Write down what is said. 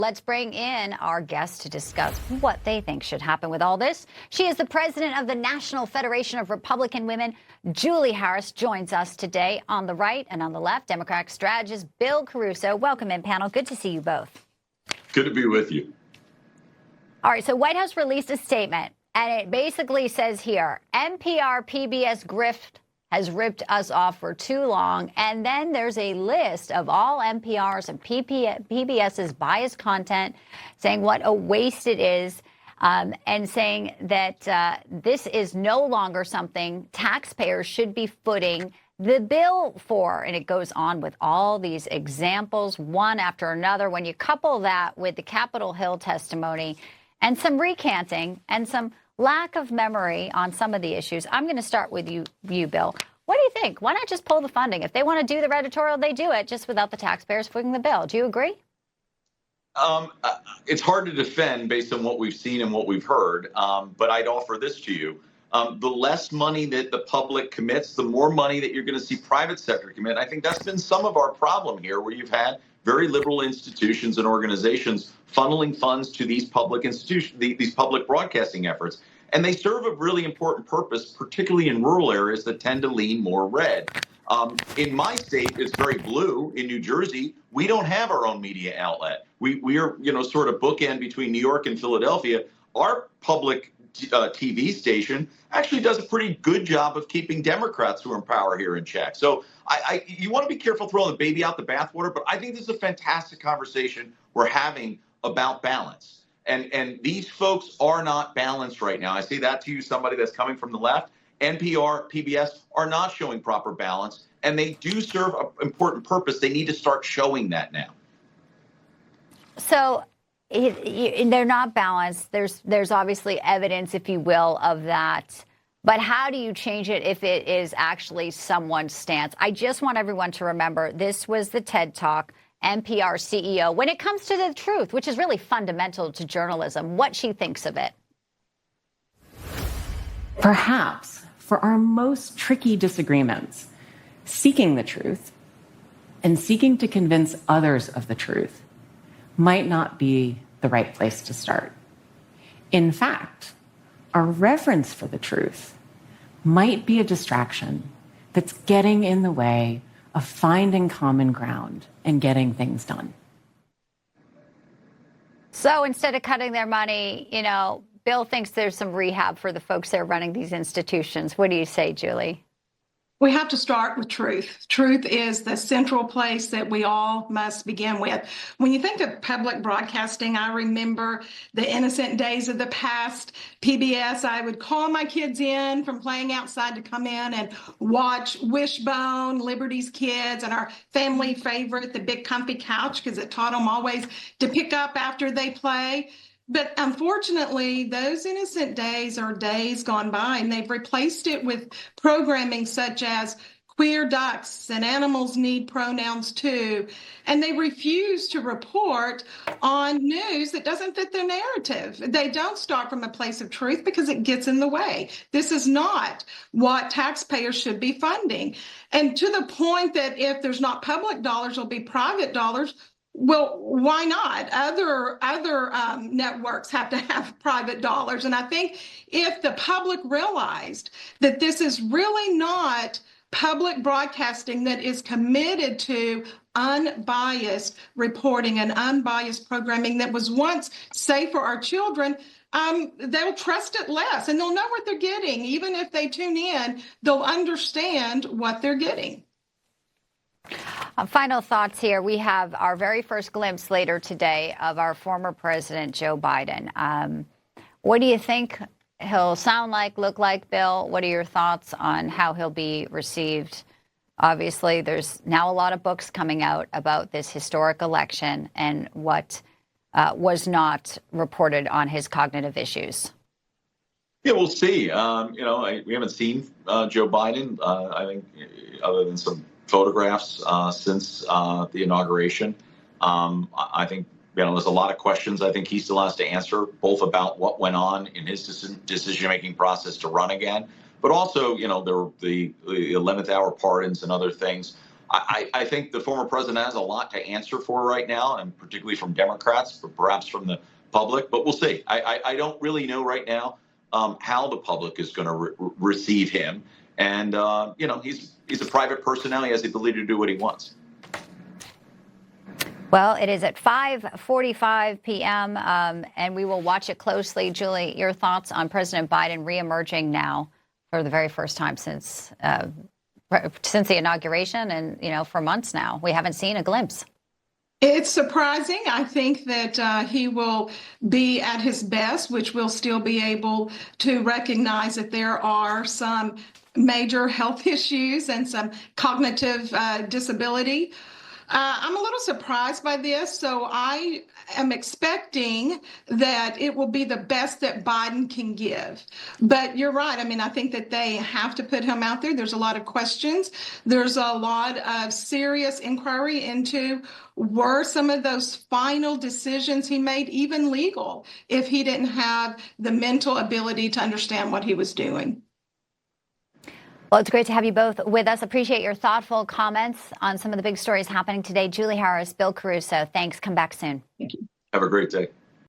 Let's bring in our guest to discuss what they think should happen with all this. She is the president of the National Federation of Republican Women. Julie Harris joins us today. On the right and on the left, Democratic strategist Bill Caruso. Welcome in, panel. Good to see you both. Good to be with you. All right, so White House released a statement, and it basically says here, NPR PBS grift has ripped us off for too long. And then there's a list of all NPR's and PBS's biased content, saying what a waste it is, and saying that this is no longer something taxpayers should be footing the bill for. And it goes on with all these examples, one after another. When you couple that with the Capitol Hill testimony and some recanting and some lack of memory on some of the issues. I'm going to start with you, Bill. What do you think? Why not just pull the funding? If they want to do the editorial, they do it, just without the taxpayers footing the bill. Do you agree? It's hard to defend based on what we've seen and what we've heard, but I'd offer this to you. The less money that the public commits, the more money that you're going to see private sector commit. I think that's been some of our problem here, where you've had very liberal institutions and organizations funneling funds to these public institutions, these public broadcasting efforts. And they serve a really important purpose, particularly in rural areas that tend to lean more red. In my state, it's very blue. In New Jersey, we don't have our own media outlet. We are, sort of bookend between New York and Philadelphia. Our public TV station actually does a pretty good job of keeping Democrats who are in power here in check. So you want to be careful throwing the baby out the bathwater, but I think this is a fantastic conversation we're having about balance. And these folks are not balanced right now. I say that to you, somebody that's coming from the left. NPR, PBS are not showing proper balance, and they do serve an important purpose. They need to start showing that now. So they're not balanced. There's obviously evidence, if you will, of that. But how do you change it if it is actually someone's stance? I just want everyone to remember this was the TED Talk. NPR CEO, when it comes to the truth, which is really fundamental to journalism, what she thinks of it. Perhaps for our most tricky disagreements, seeking the truth and seeking to convince others of the truth might not be the right place to start. In fact, our reverence for the truth might be a distraction that's getting in the way of finding common ground and getting things done. So instead of cutting their money, Bill thinks there's some rehab for the folks that are running these institutions. What do you say, Julie? We have to start with truth. Truth is the central place that we all must begin with. When you think of public broadcasting, I remember the innocent days of the past. PBS, I would call my kids in from playing outside to come in and watch Wishbone, Liberty's Kids, and our family favorite, the Big Comfy Couch, because it taught them always to pick up after they play. But unfortunately, those innocent days are days gone by, and they've replaced it with programming such as Queer Ducks and Animals Need Pronouns Too. And they refuse to report on news that doesn't fit their narrative. They don't start from a place of truth because it gets in the way. This is not what taxpayers should be funding. And to the point that if there's not public dollars, it'll be private dollars. Well, why not? Other networks have to have private dollars. And I think if the public realized that this is really not public broadcasting that is committed to unbiased reporting and unbiased programming that was once safe for our children, they'll trust it less and they'll know what they're getting. Even if they tune in, they'll understand what they're getting. Final thoughts here. We have our very first glimpse later today of our former president, Joe Biden. What do you think he'll sound like, look like, Bill? What are your thoughts on how he'll be received? Obviously, there's now a lot of books coming out about this historic election and what was not reported on his cognitive issues. Yeah, we'll see. We haven't seen Joe Biden, I think, other than some photographs since the inauguration. I think there's a lot of questions I think he still has to answer, both about what went on in his decision-making process to run again, but also, there were the 11th hour pardons and other things. I think the former president has a lot to answer for right now, and particularly from Democrats, but perhaps from the public. But we'll see. I don't really know right now how the public is going to receive him. And, he's a private person now. He has the ability to do what he wants. Well, it is at 5:45 p.m., and we will watch it closely. Julie, your thoughts on President Biden reemerging now for the very first time since the inauguration, and for months now we haven't seen a glimpse. It's surprising. I think that he will be at his best, which we'll still be able to recognize that there are some major health issues and some cognitive disability. I'm a little surprised by this, so I am expecting that it will be the best that Biden can give. But you're right. I mean, I think that they have to put him out there. There's a lot of questions. There's a lot of serious inquiry into, were some of those final decisions he made even legal if he didn't have the mental ability to understand what he was doing? Well, it's great to have you both with us. Appreciate your thoughtful comments on some of the big stories happening today. Julie Harris, Bill Caruso, thanks. Come back soon. Thank you. Have a great day.